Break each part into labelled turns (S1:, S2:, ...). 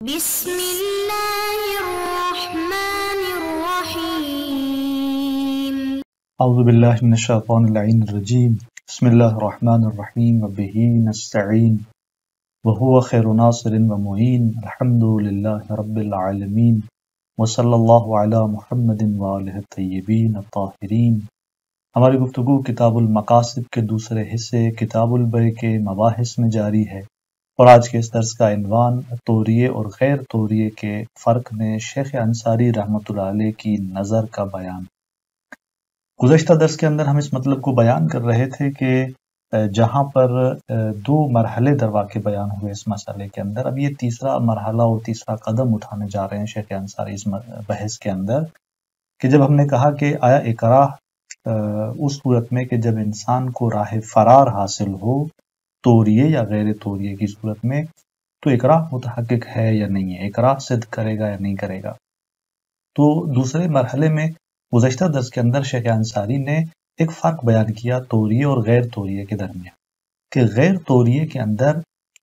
S1: بسم اللہ الرحمن الرحیم
S2: اعوذ باللہ من الشیطان اللعین الرجیم بسم اللہ الرحمن الرحیم وبہ نستعین وہو خیر ناصر ومعین الحمد للہ رب العالمین وصلی اللہ علی محمد وآلہ الطیبین الطاہرین۔ ہماری گفتگو کتاب المقاصد کے دوسرے حصے کتاب البیع کے مباحث میں جاری ہے، اور آج کے اس درس کا عنوان توریے اور غیر توریے کے فرق میں شیخ انصاری رحمۃ اللہ علیہ کی نظر کا بیان۔ گزشتہ درس کے اندر ہم اس مطلب کو بیان کر رہے تھے کہ جہاں پر دو مرحلے در واقع بیان ہوئے اس مسئلے کے اندر، اب یہ تیسرا مرحلہ اور تیسرا قدم اٹھانے جا رہے ہیں شیخ انصاری اس بحث کے اندر، کہ جب ہم نے کہا کہ آیا اکراہ اس صورت میں کہ جب انسان کو راہ فرار حاصل ہو توریے یا غیر توریے کی صورت میں، تو اکراہ متحقق ہے یا نہیں ہے، اکراہ صدق کرے گا یا نہیں کرے گا۔ تو دوسرے مرحلے میں گزشتہ درس کے اندر شیخ انصاری نے ایک فرق بیان کیا توریے اور غیر توریے کے درمیان، کہ غیر توریے کے اندر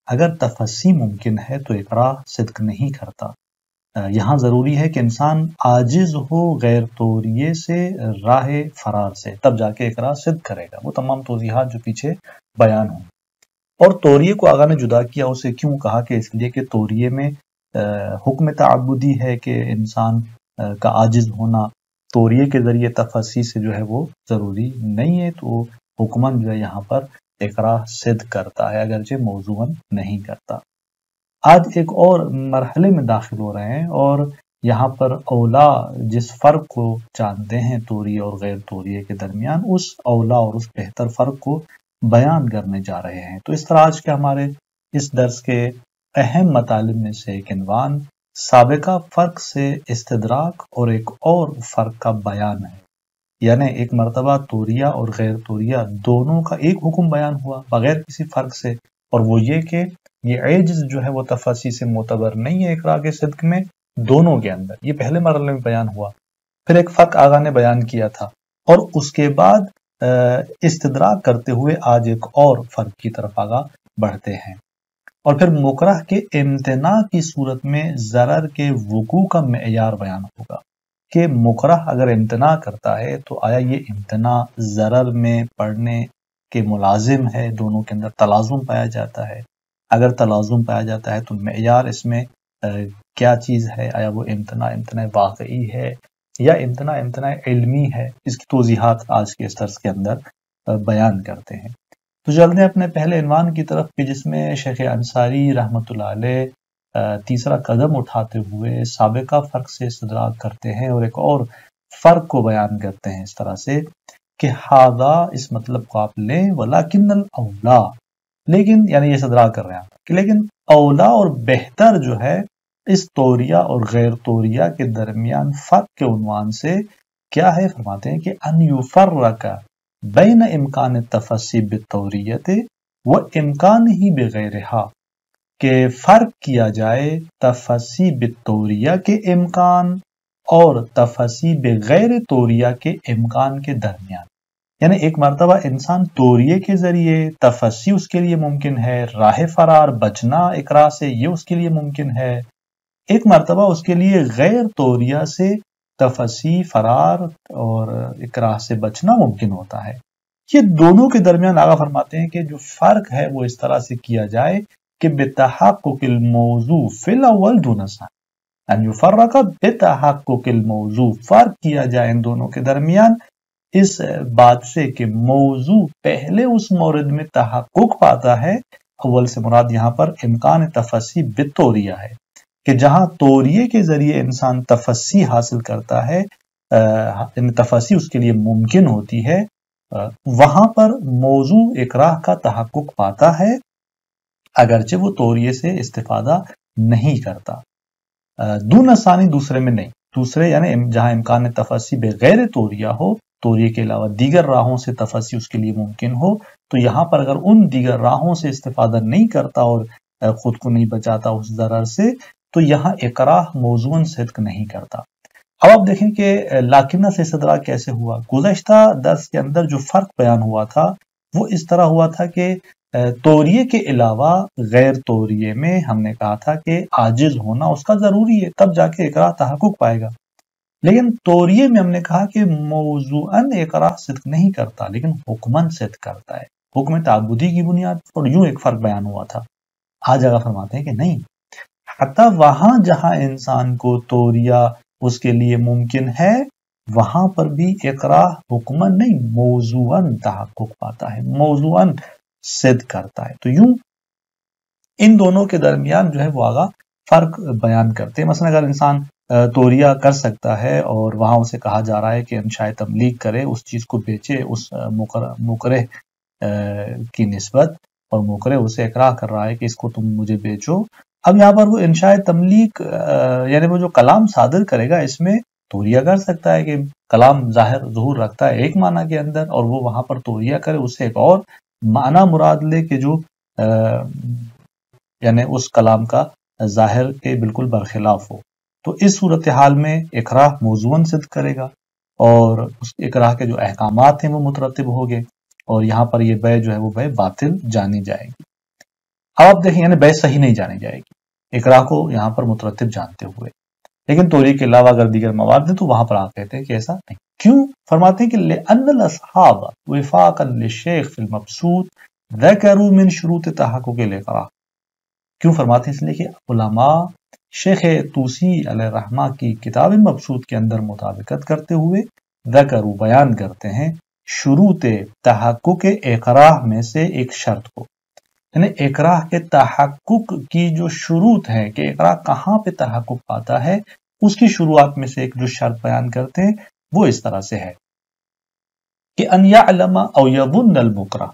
S2: اگر تفصی ممکن ہے تو اکراہ صدق نہیں کرتا۔ یہاں ضروری ہے کہ انسان عاجز ہو غیر توریے سے، راہ فرار سے، تب جا کے اکراہ صدق کرے گا۔ وہ تمام توضیحات جو پیچھے بیان ہوں۔ اور توریے کو آقا نے جدا کیا، اسے کیوں کہا؟ کہ اس لیے کہ توریے میں حکم تعبدی ہے کہ انسان کا عاجز ہونا توریے کے ذریعے تفصیل سے جو ہے وہ ضروری نہیں ہے، تو حکماً جو ہے یہاں پر اکراہ صدق کرتا ہے اگرچہ موضوعاً نہیں کرتا۔ آج ایک اور مرحلے میں داخل ہو رہے ہیں، اور یہاں پر اولا جس فرق کو جانتے ہیں توریے اور غیر توریے کے درمیان، اس اولا اور اس بہتر فرق کو بیان کرنے جا رہے ہیں۔ تو اس طرح آج کے ہمارے اس درس کے اہم مطالب میں سے ایک عنوان سابقہ فرق سے استدراک اور ایک اور فرق کا بیان ہے، یعنی ایک مرتبہ توریہ اور غیر توریہ دونوں کا ایک حکم بیان ہوا بغیر کسی فرق سے، اور وہ یہ کہ یہ عجز جو ہے وہ تفصیل سے معتبر نہیں ہے اقرار کے صدق میں دونوں کے اندر۔ یہ پہلے مرحلے میں بیان ہوا، پھر ایک فرق آقا نے بیان کیا تھا، اور اس کے بعد استدراک کرتے ہوئے آج ایک اور فرق کی طرف آگا بڑھتے ہیں، اور پھر مکرہ کے امتناع کی صورت میں ضرر کے وقوع کا معیار بیان ہوگا، کہ مکرہ اگر امتناع کرتا ہے تو آیا یہ امتناع ضرر میں پڑنے کے ملازم ہے، دونوں کے اندر تلازم پایا جاتا ہے؟ اگر تلازم پایا جاتا ہے تو معیار اس میں کیا چیز ہے؟ آیا وہ امتناع واقعی ہے یا امتناع علمی ہے؟ اس کی توضیحات آج کے اس درس کے اندر بیان کرتے ہیں۔ تو چلتے ہیں اپنے پہلے عنوان کی طرف، کہ جس میں شیخ انصاری رحمۃ اللہ علیہ تیسرا قدم اٹھاتے ہوئے سابقہ فرق سے استدراک کرتے ہیں اور ایک اور فرق کو بیان کرتے ہیں اس طرح سے کہ ہاذا، اس مطلب کو آپ لیں، ولیکن الاولا، لیکن یعنی یہ استدراک کر رہے ہیں کہ لیکن اولا اور بہتر جو ہے اس توریہ اور غیر توریہ کے درمیان فرق کے عنوان سے کیا ہے؟ فرماتے ہیں کہ ان یفرق بین امکان التفصی بالتوریۃ و امکان ہی بغیرہا، کہ فرق کیا جائے تفصی بالتوریہ کے امکان اور تفصی بغیر توریہ کے امکان کے درمیان۔ یعنی ایک مرتبہ انسان توریے کے ذریعے تفصی اس کے لیے ممکن ہے، راہ فرار بچنا اکراہ سے یہ اس کے لیے ممکن ہے، ایک مرتبہ اس کے لیے غیر توریہ سے تفصی فرار اور اکراہ سے بچنا ممکن ہوتا ہے۔ یہ دونوں کے درمیان آقا فرماتے ہیں کہ جو فرق ہے وہ اس طرح سے کیا جائے کہ بتحقق الموضوع فی الاول دون الثانی، ان یفرق بتحقق الموضوع، فرق کیا جائے ان دونوں کے درمیان اس بات سے کہ موضوع پہلے اس مورد میں تحقق پاتا ہے۔ اول سے مراد یہاں پر امکان تفصی بالتوریہ ہے، کہ جہاں توریے کے ذریعے انسان تفصی حاصل کرتا ہے، تفصی اس کے لیے ممکن ہوتی ہے، وہاں پر موضوع اکراہ کا تحقق پاتا ہے اگرچہ وہ توریے سے استفادہ نہیں کرتا۔ دون ثانی، دوسرے میں نہیں، دوسرے یعنی جہاں امکان تفصی بغیر توریہ ہو، توریے کے علاوہ دیگر راہوں سے تفصی اس کے لیے ممکن ہو، تو یہاں پر اگر ان دیگر راہوں سے استفادہ نہیں کرتا اور خود کو نہیں بچاتا اس ضرر سے، تو یہاں اکراہ موضوعاً صدق نہیں کرتا۔ اب آپ دیکھیں کہ لاکنہ سے استدراک کیسے ہوا۔ گزشتہ درس کے اندر جو فرق بیان ہوا تھا وہ اس طرح ہوا تھا کہ توریے کے علاوہ غیر توریے میں ہم نے کہا تھا کہ عاجز ہونا اس کا ضروری ہے، تب جا کے اقرار تحقق پائے گا. لیکن توریے میں ہم نے کہا کہ موضوعاً اقرار صدق نہیں کرتا لیکن حکماً صدق کرتا ہے، حکم تعبدی کی بنیاد پر. یوں ایک فرق بیان ہوا تھا. آج آگا فرماتے ہیں کہ نہیں، حتیٰ وہاں جہاں انسان کو توریہ اس کے لیے ممکن ہے وہاں پر بھی اقرار حکماً نہیں موضوعاً تحقق پاتا ہے، موضوعاً صدق کرتا ہے. تو یوں ان دونوں کے درمیان جو ہے وہ آگا فرق بیان کرتے ہیں. مثلا اگر انسان توریہ کر سکتا ہے اور وہاں اسے کہا جا رہا ہے کہ انشاء تملیغ کرے، اس چیز کو بیچے اس مکرہ کی نسبت، اور مکرہ اسے اقرار کر رہا ہے کہ اس کو تم مجھے بیچو. اب یہاں پر وہ انشاء تملیغ یعنی وہ جو کلام صادر کرے گا اس میں توریہ کر سکتا ہے کہ کلام ظہور رکھتا ہے ایک معنی کے اندر، اور وہ وہاں پر توریہ کرے اس سے ایک اور معنی مراد لے کہ جو یعنی اس کلام کا ظاہر کے بالکل برخلاف ہو. تو اس صورتحال میں اقرار موضوعاً صدق کرے گا اور اس اقرار کے جو احکامات ہیں وہ مترتب ہو گئے، اور یہاں پر یہ بے جو ہے وہ بے باطل جانی جائے گی. اب آپ دیکھیں یعنی بے صحیح نہیں جانی جائے گی اقرار کو یہاں پر مترتب جانتے ہوئے. لیکن توریہ کے علاوہ اگر دیگر مواد ہیں تو وہاں پر آپ کہتے ہیں کہ ایسا نہیں. کیوں؟ فرماتے ہیں کہ لأن الاصحاب وفاقا للشیخ فی المبسوط ذکروا من شروط تحقق الاقرار. کیوں فرماتے ہیں؟ اس لیے کہ علماء شیخ توسی علیہ الرحمہ کی کتاب مبسوط کے اندر مطابقت کرتے ہوئے ذکروا بیان کرتے ہیں شروط تحقق اقرار میں سے ایک شرط کو، یعنی اقرار کے تحقق کی جو شروط ہیں کہ اقرار کہاں پہ تحقق پاتا ہے اس کی شروعات میں سے ایک جو شرط بیان کرتے ہیں وہ اس طرح سے ہے کہ ان یعلم او یظن المکرہ،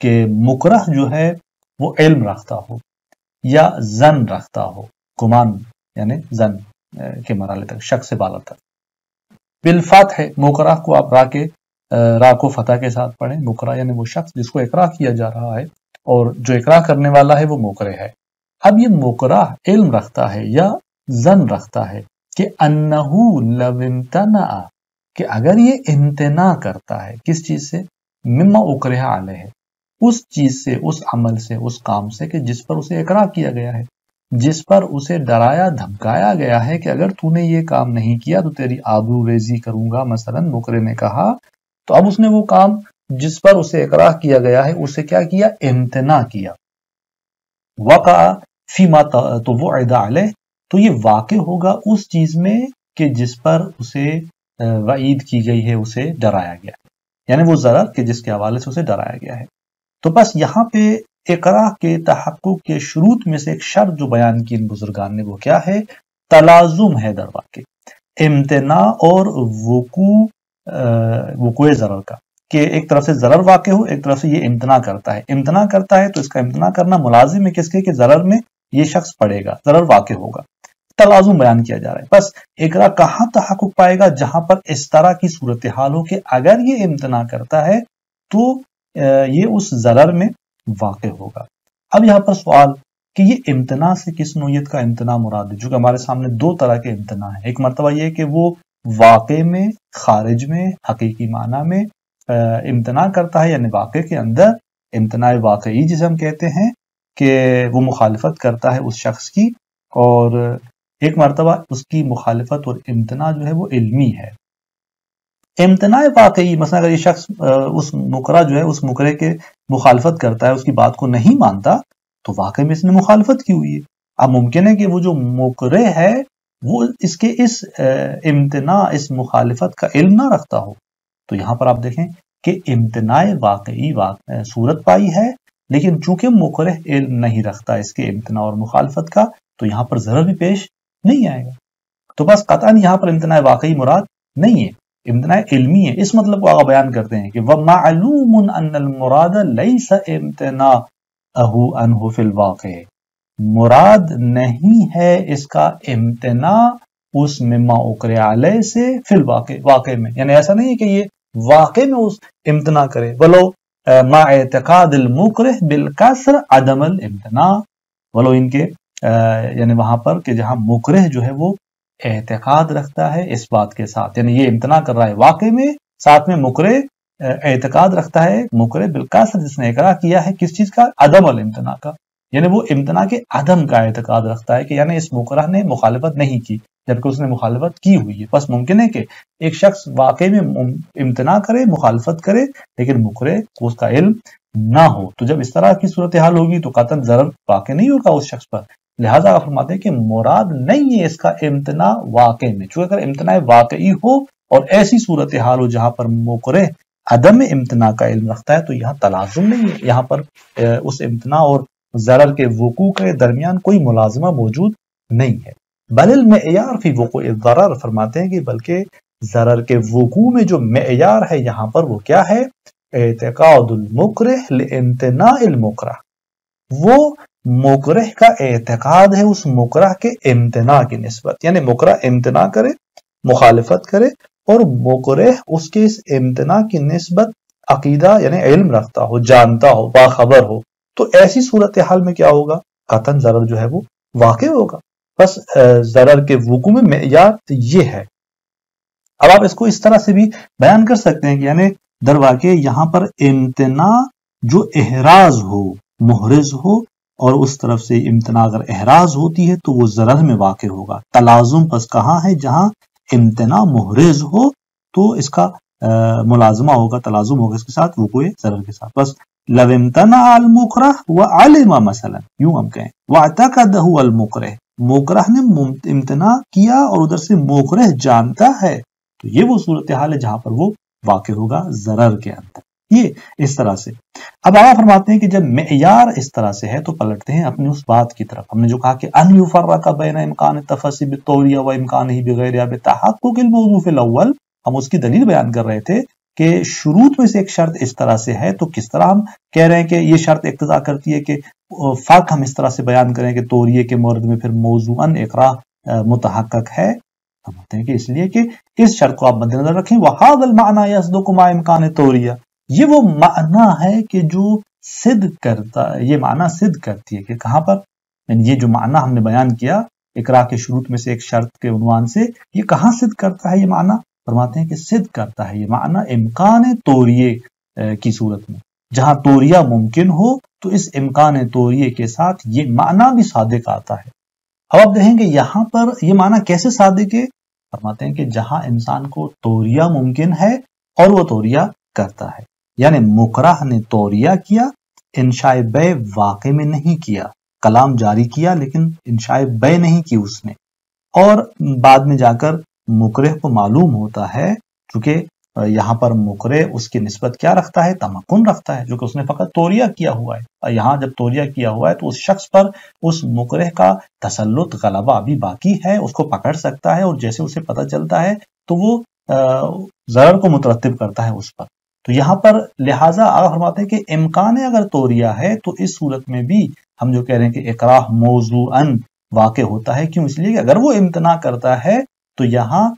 S2: کہ مکرہ جو ہے وہ علم رکھتا ہو یا ظن رکھتا ہو، گمان یعنی ظن کے مرحلے تک، شک سے بالا تک. بالفتح مکرہ کو آپ را کو فتح کے ساتھ پڑھیں. مکرہ یعنی وہ شخص جس کو اقرار کیا جا رہا ہے اور جو اقرار کرنے والا ہے وہ مکرہ ہے. اب یہ مکرہ علم رکھتا ہے یا ظن رکھتا ہے کہ انہو لو امتنع، کہ اگر یہ امتناع کرتا ہے کس چیز سے؟ مما اکرہ علیہ، اس چیز سے، اس عمل سے، اس کام سے کہ جس پر اسے اقرار کیا گیا ہے، جس پر اسے ڈرایا دھمکایا گیا ہے کہ اگر تو نے یہ کام نہیں کیا تو تیری آبرو ریزی کروں گا، مثلا مکرہ نے کہا. تو اب اس نے وہ کام جس پر اسے اقرار کیا گیا ہے اسے کیا کیا؟ امتناع کیا. وقع فیما توعد علیہ، تو یہ واقع ہوگا اس چیز میں کہ جس پر اسے وعید کی گئی ہے، اسے ڈرایا گیا ہے، یعنی وہ ضرر کہ جس کے حوالے سے اسے ڈرایا گیا ہے. تو بس یہاں پہ اقرار کے تحقق کے شروط میں سے ایک شرط جو بیان کی ان بزرگان نے وہ کیا ہے؟ تلازم ہے در واقع امتناع اور وقوع ضرر کا، کہ ایک طرف سے ضرر واقع ہو، ایک طرف سے یہ امتناع کرتا ہے. امتناع کرتا ہے تو اس کا امتناع کرنا ملازم ہے کس کے؟ کہ ضرر میں یہ شخص پڑے گا، ضرر واقع ہوگا. تلازم بیان کیا جا رہا ہے. بس اقرار کہاں تحقق پائے گا؟ جہاں پر اس طرح کی صورتحال ہو کہ اگر یہ امتناع کرتا ہے تو یہ اس ضرر میں واقع ہوگا. اب یہاں پر سوال کہ یہ امتناع سے کس نوعیت کا امتناع مراد ہے؟ چونکہ ہمارے سامنے دو طرح کے امتناع ہیں. ایک مرتبہ یہ کہ وہ واقع میں، خارج میں، حقیقی معنی میں امتناع کرتا ہے، یعنی واقع کے اندر امتناع واقعی جسے ہم کہتے ہیں کہ وہ مخالفت کرتا ہے اس شخص کی، اور ایک مرتبہ اس کی مخالفت اور امتناع جو ہے وہ علمی ہے. امتناع واقعی مثلا اگر یہ شخص اس مکرہ جو ہے اس مکرہ کے مخالفت کرتا ہے، اس کی بات کو نہیں مانتا، تو واقعی میں اس نے مخالفت کی ہوئی ہے. اب ممکن ہے کہ وہ جو مکرہ ہے وہ اس کے اس امتناع، اس مخالفت کا علم نہ رکھتا ہو. تو یہاں پر آپ دیکھیں کہ امتناع واقعی صورت پائی ہے، لیکن چونکہ مکرہ علم نہیں رکھتا اس کے امتناع اور مخالفت کا، تو یہاں پر ضرر بھی پیش نہیں آئے گا. تو بس قطعاً یہاں پر امتناع واقعی مراد نہیں ہے، امتناع علمی ہے. اس مطلب کو آگے بیان کرتے ہیں کہ وَمَعْلُومٌ أَنَّ الْمُرَادَ لَيْسَ امْتِنَاعُهُ عَنْهُ فِي الْوَاقِعِ، مراد نہیں ہے اس کا امتناع اس مما اکرہ علیہ سے فی الواقع، واقع میں. یعنی ایسا نہیں ہے کہ یہ واقع میں اس امتناع کرے، ولو مع اعتقاد المکرہ بالکسر عدم الامتناع، ولو ان کے یعنی وہاں پر کہ جہاں مکرہ جو ہے وہ اعتقاد رکھتا ہے اس بات کے ساتھ، یعنی یہ امتناع کر رہا ہے واقع میں، ساتھ میں مکرہ اعتقاد رکھتا ہے مکرہ بالکثرت جس نے اقرار کیا ہے کس چیز کا؟ عدم الامتناع کا، یعنی وہ امتناع کے عدم کا اعتقاد رکھتا ہے کہ یعنی اس مکرہ نے مخالفت نہیں کی جبکہ اس نے مخالفت کی ہوئی ہے۔ بس ممکن ہے کہ ایک شخص واقعی میں امتناع کرے، مخالفت کرے، لیکن مکرہ کو اس کا علم نہ ہو، تو جب اس طرح کی صورتحال ہوگی تو قطعاً ضرر واقع نہیں ہوگا اس شخص پر۔ لہٰذا آپ فرماتے ہیں کہ مراد نہیں ہے اس کا امتناع واقع میں، چونکہ اگر امتناع واقعی ہو اور ایسی صورتحال ہو جہاں پر مکرہ عدم امتناع کا علم رکھتا ہے تو یہاں تلازم نہیں ہے، یہاں پر اس امتناع اور ضرر کے وقوع کے درمیان کوئی ملازمہ موجود نہیں ہے۔ بل المعیار فی وقوع الضرر، فرماتے ہیں کہ بلکہ ضرر کے وقوع میں جو معیار ہے یہاں پر وہ کیا ہے؟ اعتقاد المکرہ لامتناع المکرہ، وہ مکرہ کا اعتقاد ہے اس مکرہ کے امتناع کی نسبت، یعنی مکرہ امتناع کرے، مخالفت کرے اور مکرہ اس کے اس امتناع کی نسبت عقیدہ یعنی علم رکھتا ہو، جانتا ہو، باخبر ہو، تو ایسی صورتحال میں کیا ہوگا؟ قطعاً ضرر جو ہے وہ واقع ہوگا۔ بس ضرر کے وقوع میں معیار یہ ہے۔ اب آپ اس کو اس طرح سے بھی بیان کر سکتے ہیں کہ یعنی در واقع یہاں پر امتناع جو احراز ہو، محرز ہو، اور اس طرف سے امتناع اگر احراز ہوتی ہے تو وہ ضرر میں واقع ہوگا۔ تلازم پس کہاں ہے؟ جہاں امتناع محرز ہو تو اس کا ملازمہ ہوگا، تلازم ہوگا اس کے ساتھ، وقوع ضرر کے ساتھ۔ بس لو امتنع المکرہ وعلم، مثلا یوں ہم کہیں واعتقدہ المکرہ، مکرہ نے امتناع کیا اور ادھر سے مکرہ جانتا ہے، تو یہ وہ صورتحال ہے جہاں پر وہ واقع ہوگا ضرر کے اندر۔ یہ اس طرح سے۔ اب آپ فرماتے ہیں کہ جب معیار اس طرح سے ہے تو پلٹتے ہیں اپنی اس بات کی طرف، ہم نے جو کہا کہ ان یفرق بین امکان التفصی بالطوریہ و امکانہ بغیرہ بتحقق الموضوع فی الاول، ہم اس کی دلیل بیان کر رہے تھے کہ شروط میں سے ایک شرط اس طرح سے ہے تو کس طرح ہم کہہ رہے ہیں کہ یہ شرط اقتضا کرتی ہے کہ فرق ہم اس طرح سے بیان کریں کہ توریہ کے مورد میں پھر موضوعاً اقرار متحقق ہے؟ ہم کہتے ہیں کہ اس لیے کہ اس شرط کو آپ مد نظر رکھیں، وَهَذَا الْمَعْنَى يَصْدُقُ مَعَ إِمْكَانِ التَّوْرِيَةِ، یہ وہ معنی ہے کہ جو صدق کرتا ہے، یہ معنی صدق کرتی ہے کہ کہاں پر، یعنی یہ جو معنی ہم نے بیان کیا اقرار کے شروط میں سے ایک شرط کے عنوان سے، یہ کہاں صدق کرتا ہے یہ معنی؟ فرماتے ہیں کہ صدق کرتا ہے یہ معنی امکان توریہ کی صورت میں، جہاں توریہ ممکن ہو تو اس امکان توریہ کے ساتھ یہ معنی بھی صادق آتا ہے۔ اب آپ دیکھیں کہ یہاں پر یہ معنی کیسے صادق ہے؟ فرماتے ہیں کہ جہاں انسان کو توریہ ممکن ہے اور وہ توریہ کرتا ہے، یعنی مکرہ نے توریہ کیا، انشاء بے واقع میں نہیں کیا، کلام جاری کیا لیکن انشاء بے نہیں کی اس نے، اور بعد میں جا کر مکرہ کو معلوم ہوتا ہے چونکہ یہاں پر مکرہ اس کی نسبت کیا رکھتا ہے؟ تمکن رکھتا ہے، جو کہ اس نے فقط توریہ کیا ہوا ہے، اور یہاں جب توریہ کیا ہوا ہے تو اس شخص پر اس مکرہ کا تسلط، غلبہ ابھی باقی ہے، اس کو پکڑ سکتا ہے، اور جیسے اسے پتہ چلتا ہے تو وہ ضرر کو مترتب کرتا ہے اس پر۔ تو یہاں پر لہٰذا آپ فرماتے ہیں کہ امکان اگر توریہ ہے تو اس صورت میں بھی ہم جو کہہ رہے ہیں کہ اقراہ موضوعاً واقع ہوتا ہے، کیوں؟ اس لیے کہ اگر وہ امتناع کرتا ہے تو یہاں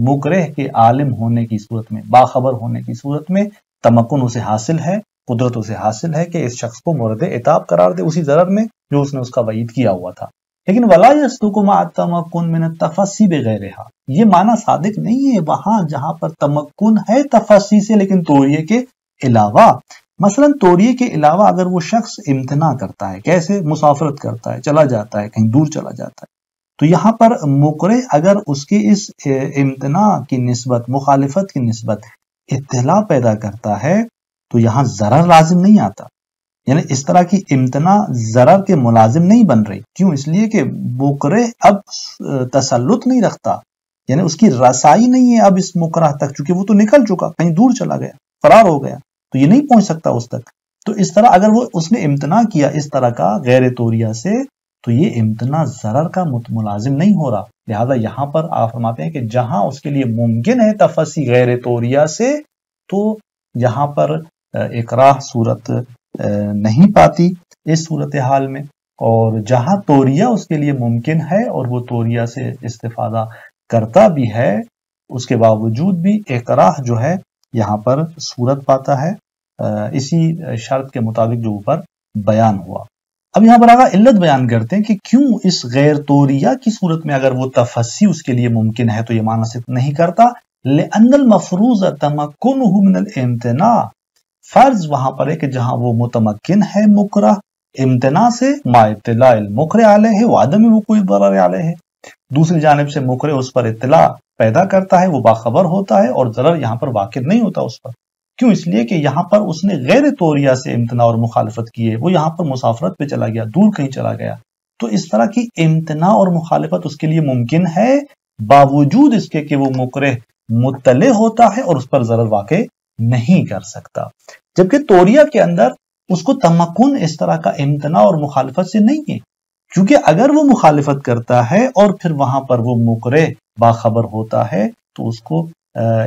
S2: مکرہ کے عالم ہونے کی صورت میں، باخبر ہونے کی صورت میں تمکن اسے حاصل ہے، قدرت اسے حاصل ہے کہ اس شخص کو مورد عتاب قرار دے اسی ضرر میں جو اس نے اس کا وعید کیا ہوا تھا۔ لیکن وَلَا يَصْدُقُ مَعَ التَّمَكُّنِ مِنَ التَّفَصِّي بِغَيْرِهَا، یہ معنی صادق نہیں ہے وہاں جہاں پر تمکن ہے تفصی سے لیکن توریہ کے علاوہ۔ مثلا توریہ کے علاوہ اگر وہ شخص امتناع کرتا ہے، کیسے؟ مسافرت کرتا ہے، چلا جاتا ہے، کہیں دور چلا جاتا ہے، تو یہاں پر مکرہ اگر اس کے اس امتناع کی نسبت، مخالفت کی نسبت اطلاع پیدا کرتا ہے تو یہاں ضرر لازم نہیں آتا، یعنی اس طرح کی امتناع ضرر کے ملازم نہیں بن رہی، کیوں؟ اس لیے کہ مکرہ اب تسلط نہیں رکھتا، یعنی اس کی رسائی نہیں ہے اب اس مکرہ تک، چونکہ وہ تو نکل چکا، کہیں دور چلا گیا، فرار ہو گیا، تو یہ نہیں پہنچ سکتا اس تک۔ تو اس طرح اگر وہ اس نے امتناع کیا اس طرح کا غیر توریہ سے تو یہ امتناع ضرر کا ملازم نہیں ہو رہا، لہذا یہاں پر آپ فرماتے ہیں کہ جہاں اس کے لیے ممکن ہے تفصی غیر توریہ سے تو یہاں پر اقراہ صورت نہیں پاتی اس صورتحال میں، اور جہاں توریہ اس کے لیے ممکن ہے اور وہ توریہ سے استفادہ کرتا بھی ہے اس کے باوجود بھی اقراہ جو ہے یہاں پر صورت پاتا ہے اسی شرط کے مطابق جو اوپر بیان ہوا۔ اب یہاں پر آگا علت بیان کرتے ہیں کہ کیوں اس غیر توریہ کی صورت میں اگر وہ تفصی اس کے لیے ممکن ہے تو یہ معنی صدق نہیں کرتا، لأن المفروض تمكنه من الامتناع، فرض وہاں پر ہے کہ جہاں وہ متمکن ہے مکرہ امتناع سے، ما اطلاع المکرہ علیہ وعدم وقوع الضرر علیہ، دوسری جانب سے مکرہ اس پر اطلاع پیدا کرتا ہے، وہ باخبر ہوتا ہے اور ضرر یہاں پر واقع نہیں ہوتا اس پر. کیوں؟ اس لیے کہ یہاں پر اس نے غیر طوریہ سے امتناع اور مخالفت کی ہے، وہ یہاں پر مسافرت پہ چلا گیا، دور کہیں چلا گیا، تو اس طرح کی امتناع اور مخالفت اس کے لیے ممکن ہے باوجود اس کے کہ وہ مکرہ مطلع ہوتا ہے اور اس پر ضرر واقع نہیں کر سکتا. جبکہ طوریہ کے اندر اس کو تمکن اس طرح کا امتناع اور مخالفت سے نہیں ہے، کیونکہ اگر وہ مخالفت کرتا ہے اور پھر وہاں پر وہ مکرہ باخبر ہوتا ہے تو اس کو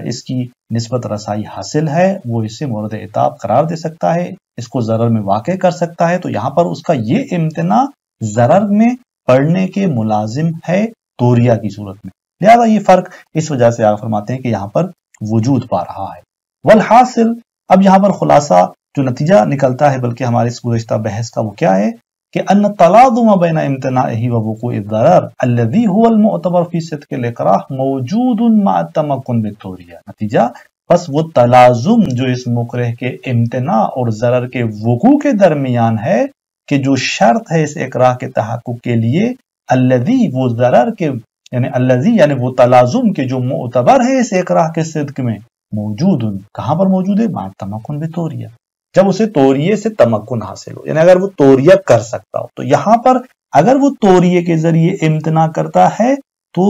S2: اس کی نسبت رسائی حاصل ہے، وہ اسے مورد عتاب قرار دے سکتا ہے، اس کو ضرر میں واقع کر سکتا ہے. تو یہاں پر اس کا یہ امتناع ضرر میں پڑنے کے ملازم ہے طوریہ کی صورت میں. لہذا یہ فرق اس وجہ سے آپ فرماتے ہیں کہ یہاں پر وجود پا رہا ہے. والحاصل، اب یہاں پر خلاصہ جو نتیجہ نکلتا ہے بلکہ ہماری اس گزشتہ بحث کا، وہ کیا ہے کہ ان التلاذم بین امتناعه ووقوع الضرر الذي هو المعتبر في صدق الاکراہ موجود مع التمکن بالطوریہ. نتیجہ، پس وہ تلازم جو اس مکرہ کے امتناع اور ضرر کے وقوع کے درمیان ہے کہ جو شرط ہے اس اکراہ کے تحقق کے لیے، الذی وہ ضرر کے یعنی الذی یعنی وہ تلازم کے جو معتبر ہے اس اکراہ کے صدق میں، موجود کہاں پر موجود ہے؟ مع التمکن بالطوریہ، جب اسے طوریے سے تمکن حاصل ہو، یعنی اگر وہ طوریہ کر سکتا ہو. تو یہاں پر اگر وہ طوریے کے ذریعے امتناع کرتا ہے تو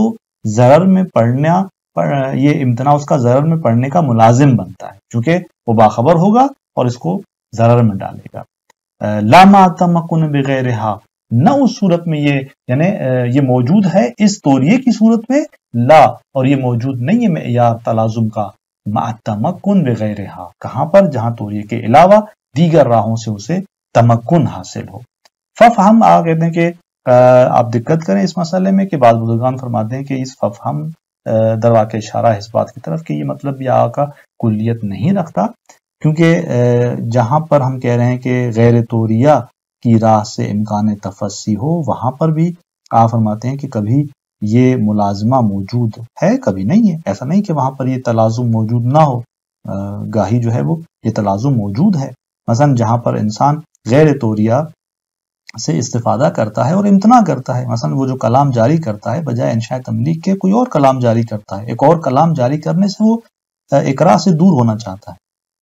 S2: ضرر میں پڑنا، یہ امتناع اس کا ضرر میں پڑنے کا ملازم بنتا ہے، چونکہ وہ باخبر ہوگا اور اس کو ضرر میں ڈالے گا. لا مع تمکن بغیرہا، نہ اس صورت میں یعنی یہ موجود ہے اس طوریے کی صورت میں، لا، اور یہ موجود نہیں ہے معیار تلازم کا مع تمکن بغیرہا، کہاں پر؟ جہاں طوریے کے علاوہ دیگر راہوں سے اسے تمکن حاصل ہو. ففہم، کہتے ہیں کہ آپ دقت کریں اس مسئلے میں کہ بعض بزرگان فرماتے ہیں کہ اس ففہم در واقع اشارہ ہے اس بات کی طرف کہ یہ مطلب یا کا کلیت نہیں رکھتا، کیونکہ جہاں پر ہم کہہ رہے ہیں کہ غیر طوریہ کی راہ سے امکان تفسی ہو، وہاں پر بھی آپ فرماتے ہیں کہ کبھی یہ ملازمہ موجود ہے، کبھی نہیں ہے. ایسا نہیں کہ وہاں پر یہ تلازم موجود نہ ہو، گاہی جو ہے وہ یہ تلازم موجود ہے. مثلا جہاں پر انسان غیر طوریہ سے استفادہ کرتا ہے اور امتناع کرتا ہے، مثلا وہ جو کلام جاری کرتا ہے بجائے انشاء تملیغ کے کوئی اور کلام جاری کرتا ہے، ایک اور کلام جاری کرنے سے وہ اکراہ سے دور ہونا چاہتا ہے،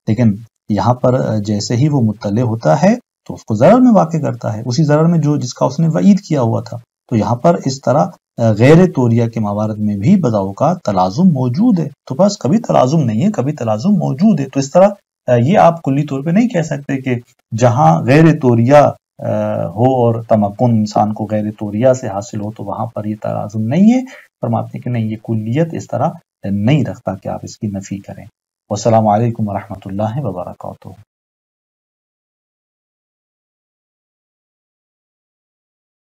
S2: لیکن یہاں پر جیسے ہی وہ مطلع ہوتا ہے تو اس کو ضرر میں واقع کرتا ہے، اسی ضرر میں جس کا اس نے وعید کیا ہوا تھا. تو یہاں پر اس طرح غیر طوریہ کے موارد میں بھی بذا اوقات تلازم موجود ہے. تو بس کبھی تلازم نہیں ہے، کبھی تلازم موجود ہے. تو اس طرح یہ آپ کلی طور پہ نہیں کہہ سکتے کہ جہاں غیر طوریہ ہو اور تمکن انسان کو غیر طوریہ سے حاصل ہو تو وہاں پر یہ تلازم نہیں ہے. فرماتے ہیں کہ نہیں، یہ کلیت اس طرح نہیں رکھتا کہ آپ اس کی نفی کریں. والسلام علیکم ورحمۃ اللہ وبرکاتہ.